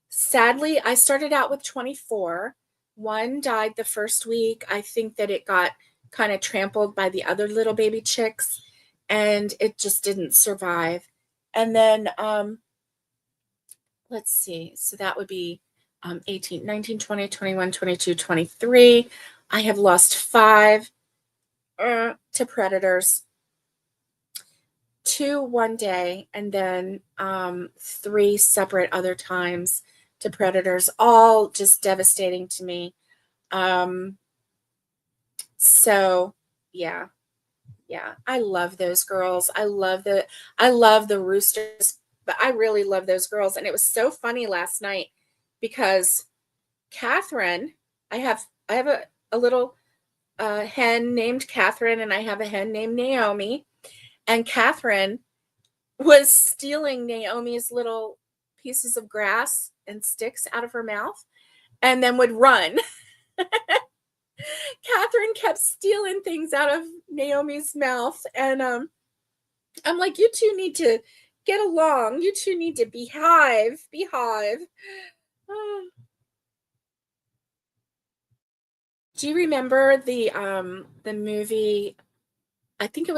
A: Sadly, I started out with 24. One died the first week. I think that it got kind of trampled by the other little baby chicks, and it just didn't survive. And then, let's see. So that would be 18, 19, 20, 21, 22, 23. I have lost 5 to predators. 2 one day, and then 3 separate other times to predators, all just devastating to me. So yeah, I love those girls. I love the roosters, but I really love those girls. And it was so funny last night because Catherine, I have a little hen named Catherine, and I have a hen named Naomi. And Catherine was stealing Naomi's little pieces of grass and sticks out of her mouth and then would run. Catherine kept stealing things out of Naomi's mouth. And I'm like, you two need to get along. You two need to behave. Do you remember the movie? I think it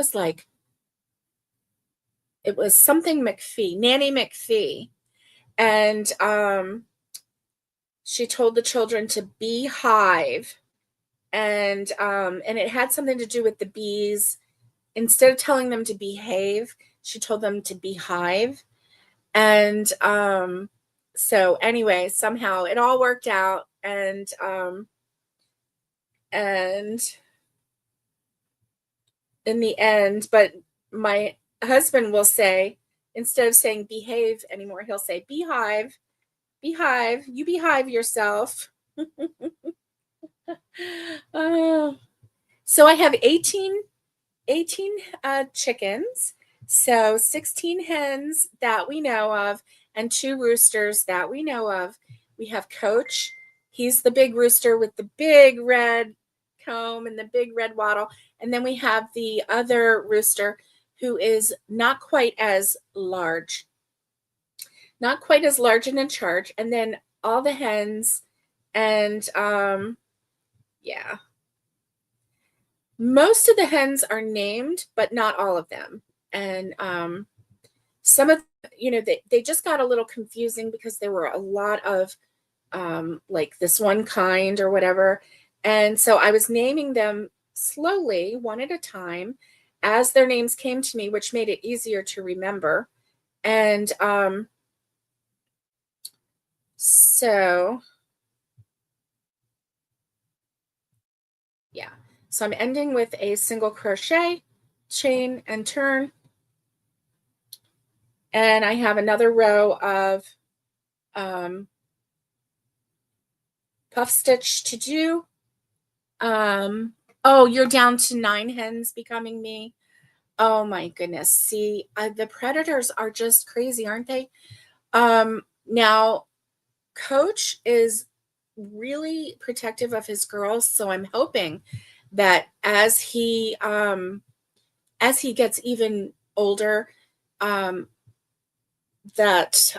A: was something McPhee, Nanny McPhee. And she told the children to beehive. And it had something to do with the bees. Instead of telling them to behave, she told them to beehive. And so anyway, somehow it all worked out. And in the end, but my husband will say, instead of saying behave anymore, he'll say beehive, you behive yourself. So I have 18 chickens, so 16 hens that we know of, and 2 roosters that we know of. We have Coach. He's the big rooster with the big red comb and the big red wattle. And then we have the other rooster who is not quite as large and in charge. And then all the hens, and yeah. Most of the hens are named, but not all of them. And some of, they just got a little confusing because there were a lot of like this one kind or whatever. And so I was naming them slowly, one at a time, as their names came to me, which made it easier to remember. And so yeah. So I'm ending with a single crochet, chain, and turn. And I have another row of puff stitch to do. Oh, you're down to 9 hens becoming me. Oh my goodness. See, the predators are just crazy, aren't they? Now, Coach is really protective of his girls, so I'm hoping that as he gets even older, that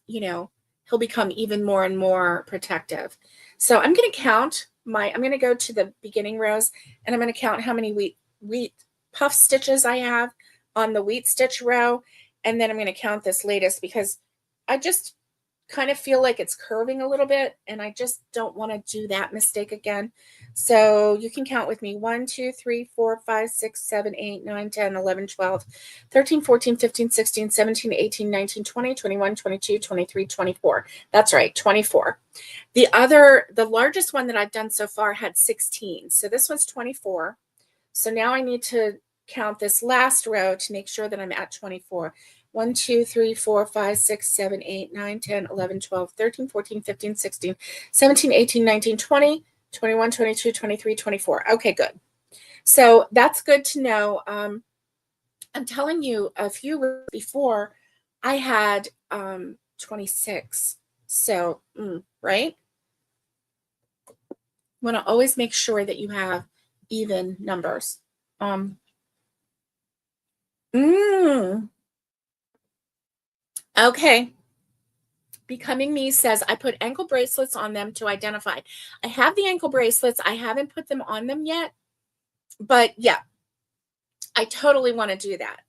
A: he'll become even more and more protective. So I'm going to count I'm going to go to the beginning rows, and I'm going to count how many wheat puff stitches I have on the wheat stitch row. And then I'm going to count this latest because I just kind of feel like it's curving a little bit, and I just don't want to do that mistake again. So you can count with me: 1, 2, 3, 4, 5, 6, 7, 8, 9, 10, 11, 12, 13, 14, 15, 16, 17, 18, 19, 20, 21, 22, 23, 24. That's right, 24. The largest one that I've done so far had 16. So this one's 24. So now I need to count this last row to make sure that I'm at 24. 1, 2, 3, 4, 5, 6, 7, 8, 9, 10, 11, 12, 13, 14, 15, 16, 17, 18, 19, 20, 21, 22, 23, 24. Okay, good. So that's good to know. I'm telling you, a few weeks before, I had 26. So, right? Want to always make sure that you have even numbers. Okay. Becoming Me says, I put ankle bracelets on them to identify. I have the ankle bracelets. I haven't put them on them yet. But yeah, I totally want to do that.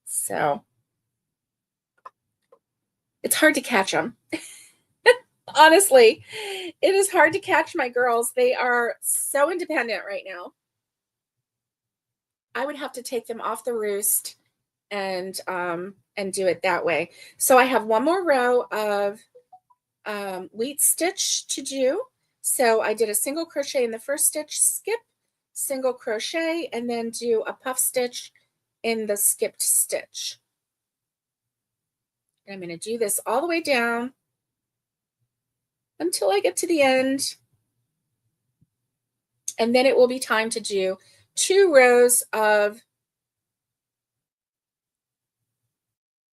A: So it's hard to catch them. Honestly, it is hard to catch my girls. They are so independent right now. I would have to take them off the roost and do it that way. So I have one more row of wheat stitch to do. So I did a single crochet in the first stitch, skip, single crochet, and then do a puff stitch in the skipped stitch. And I'm going to do this all the way down until I get to the end. And then it will be time to do 2 rows of,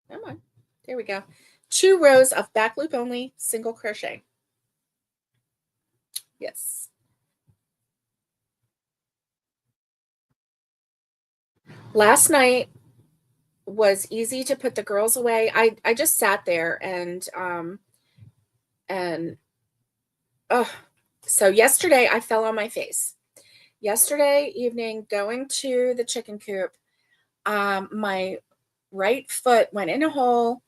A: come on, there we go, 2 rows of back loop only single crochet. Yes. Last night was easy to put the girls away. I just sat there and oh, so yesterday I fell on my face. Yesterday evening, going to the chicken coop, my right foot went in a hole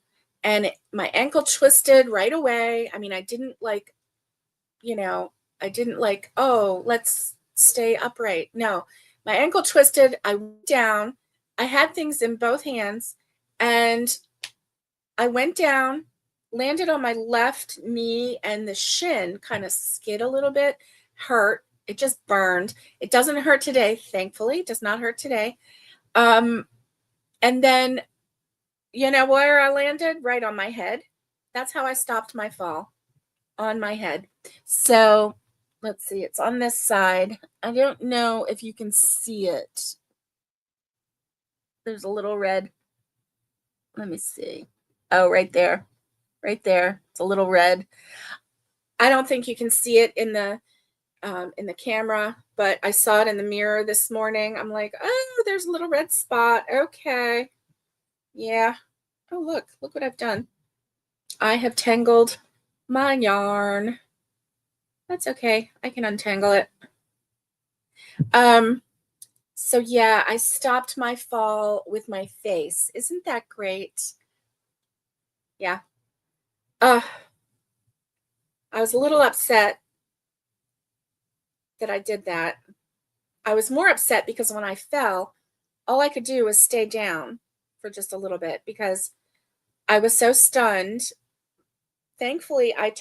A: and my ankle twisted right away. I mean, I didn't like, oh, let's stay upright. No, my ankle twisted. I went down. I had things in both hands and I went down, landed on my left knee, and the shin kind of skid a little bit, hurt. It just burned. It doesn't hurt today, thankfully. It does not hurt today. And then, you know where I landed? Right on my head. That's how I stopped my fall, on my head. So let's see. It's on this side. I don't know if you can see it. There's a little red. Let me see. Oh, right there. Right there. It's a little red. I don't think you can see it in the camera, but I saw it in the mirror this morning. I'm like, oh, there's a little red spot. Okay. Yeah. Oh, look what I've done. I have tangled my yarn. That's okay. I can untangle it. So yeah, I stopped my fall with my face. Isn't that great? Yeah. I was a little upset that I did that. I was more upset because when I fell, all I could do was stay down for just a little bit because I was so stunned. Thankfully, I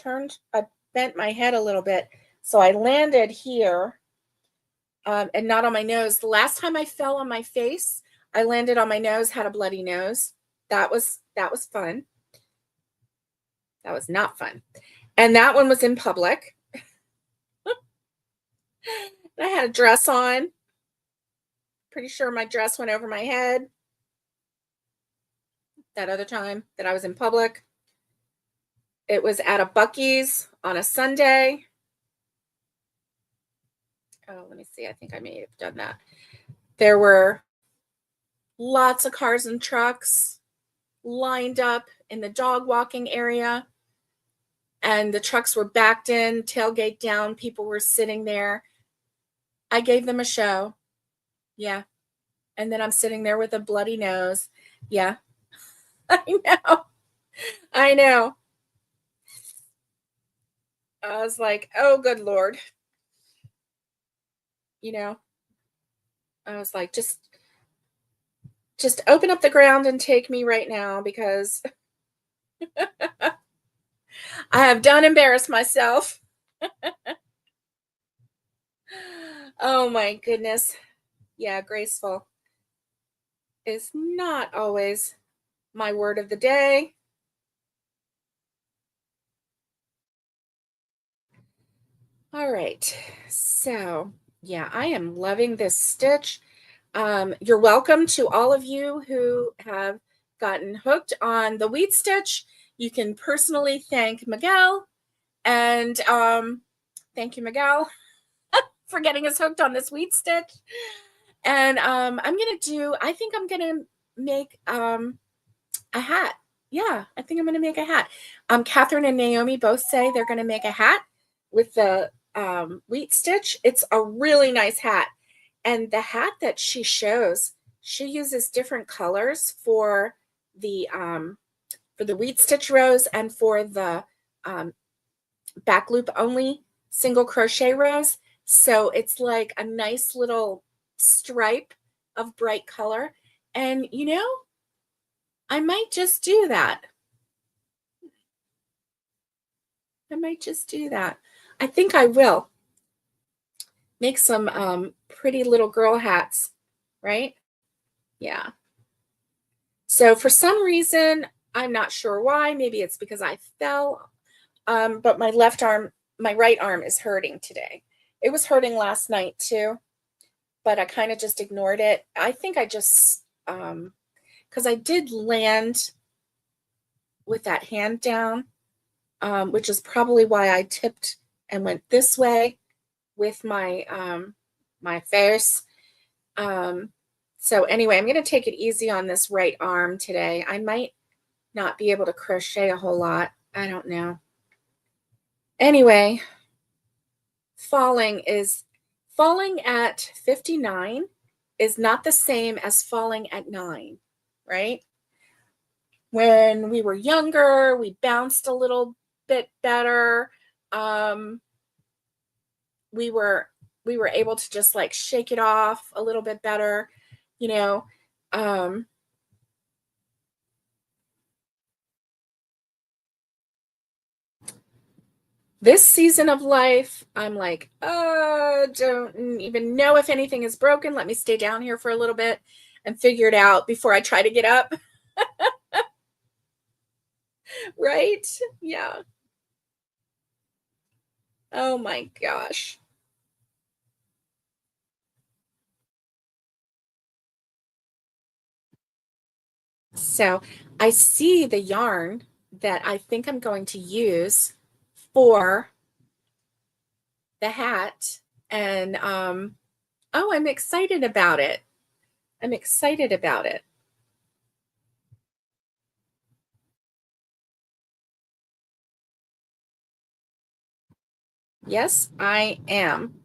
A: bent my head a little bit, so I landed here and not on my nose. The last time I fell on my face, I landed on my nose, had a bloody nose. That was fun. That was not fun. And that one was in public. I had a dress on. Pretty sure my dress went over my head. That other time that I was in public. It was at a Buc-ee's on a Sunday. Oh, let me see. I think I may have done that. There were lots of cars and trucks lined up in the dog walking area. And the trucks were backed in, tailgate down. People were sitting there. I gave them a show. Yeah. And then I'm sitting there with a bloody nose. Yeah. I know. I know. I was like, oh, good Lord. You know, I was like, just open up the ground and take me right now because I have done embarrassed myself. Oh my goodness. Yeah, graceful is not always my word of the day. All right. So, yeah, I am loving this stitch. You're welcome to all of you who have gotten hooked on the wheat stitch. You can personally thank Miguel. And thank you, Miguel, for getting us hooked on this wheat stitch. And I think I'm going to make a hat. Yeah, I think I'm going to make a hat. Catherine and Naomi both say they're going to make a hat with the wheat stitch. It's a really nice hat. And the hat that she shows, she uses different colors for the wheat stitch rows and for the back loop only single crochet rows. So it's like a nice little stripe of bright color. And you know, I might just do that. I might just do that. I think I will make some pretty little girl hats, right? Yeah. So for some reason, I'm not sure why, maybe it's because I fell, but my right arm is hurting today. It was hurting last night too, but I kind of just ignored it. I think I just, because I did land with that hand down, which is probably why I tipped and went this way with my face. So anyway, I'm going to take it easy on this right arm today. I might not be able to crochet a whole lot. I don't know. Anyway, falling at 59 is not the same as falling at 9, right? When we were younger, we bounced a little bit better. We were able to just like shake it off a little bit better, you know. This season of life, I'm like, don't even know if anything is broken. Let me stay down here for a little bit and figure it out before I try to get up. Right? Yeah. Oh my gosh. So I see the yarn that I think I'm going to use for the hat. And oh, I'm excited about it. I'm excited about it. Yes, I am.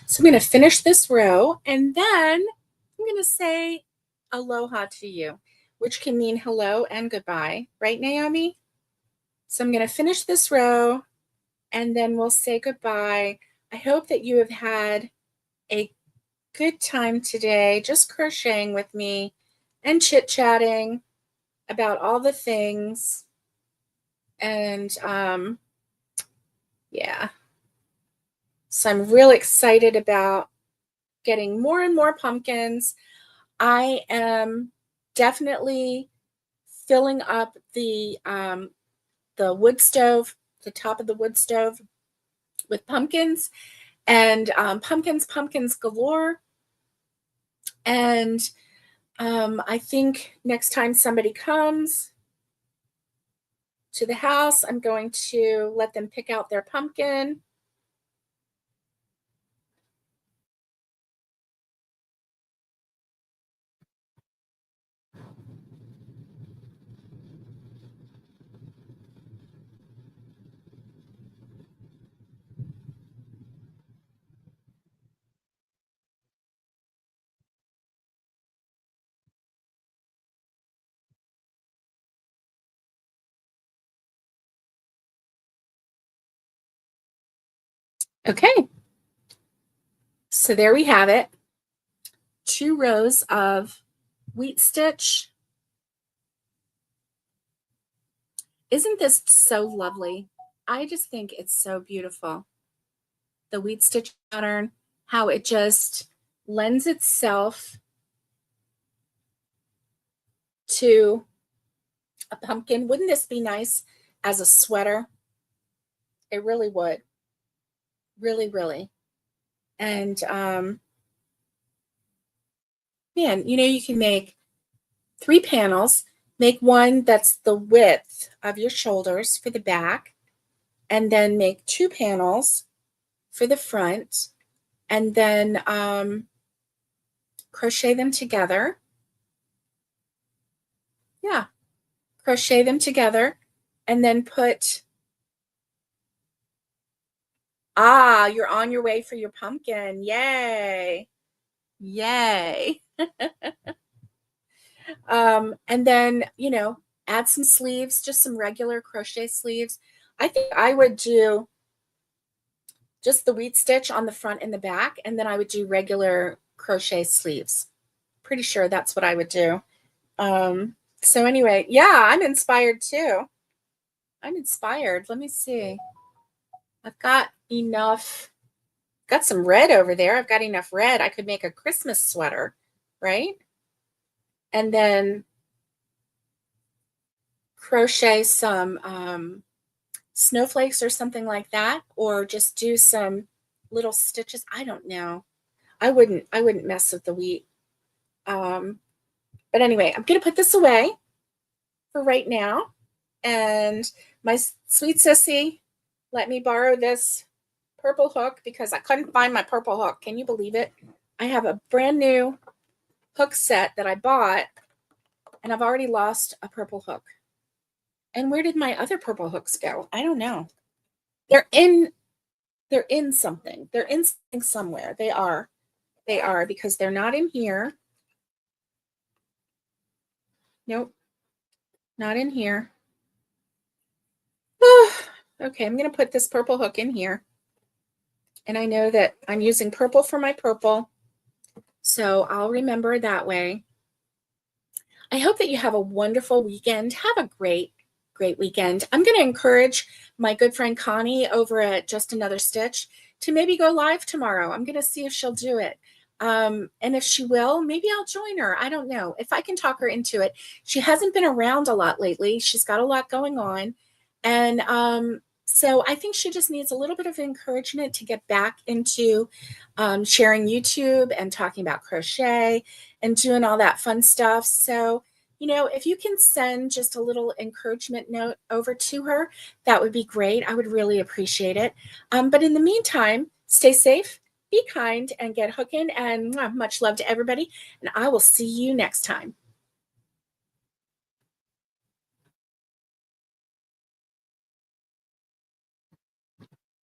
A: So I'm going to finish this row and then I'm going to say aloha to you, which can mean hello and goodbye. Right, Naomi? So I'm going to finish this row and then we'll say goodbye. I hope that you have had a good time today, just crocheting with me and chit-chatting about all the things. And yeah. So I'm real excited about getting more and more pumpkins. I am definitely filling up the wood stove, the top of the wood stove with pumpkins and pumpkins galore. And I think next time somebody comes to the house, I'm going to let them pick out their pumpkin. Okay. So there we have it. 2 rows of wheat stitch. Isn't this so lovely? I just think it's so beautiful. The wheat stitch pattern, how it just lends itself to a pumpkin. Wouldn't this be nice as a sweater? It really would. Really, really. And man, you can make 3 panels. Make one that's the width of your shoulders for the back, and then make 2 panels for the front, and then crochet them together. Yeah, crochet them together, and then put, you're on your way for your pumpkin. Yay. Yay. And then, add some sleeves, just some regular crochet sleeves. I think I would do just the wheat stitch on the front and the back, and then I would do regular crochet sleeves. Pretty sure that's what I would do. So anyway, yeah, I'm inspired too. I'm inspired. Let me see. I've got some red over there. I've got enough red. I could make a Christmas sweater, right? And then crochet some snowflakes or something like that, or just do some little stitches. I don't know. I wouldn't mess with the wheat. But anyway, I'm going to put this away for right now. And my sweet sissy let me borrow this purple hook because I couldn't find my purple hook. Can you believe it? I have a brand new hook set that I bought, and I've already lost a purple hook. And where did my other purple hooks go? I don't know. They're in something. They're in something somewhere. They are because they're not in here. Nope. Not in here. Okay, I'm going to put this purple hook in here. And I know that I'm using purple for my purple, so I'll remember that way. I hope that you have a wonderful weekend. Have a great weekend. I'm going to encourage my good friend Connie over at Just Another Stitch to maybe go live tomorrow. I'm going to see if she'll do it. And if she will, maybe I'll join her. I don't know if I can talk her into it. She hasn't been around a lot lately. She's got a lot going on. And so I think she just needs a little bit of encouragement to get back into sharing YouTube and talking about crochet and doing all that fun stuff. So, if you can send just a little encouragement note over to her, that would be great. I would really appreciate it. But in the meantime, stay safe, be kind, and get hooking. And much love to everybody. And I will see you next time.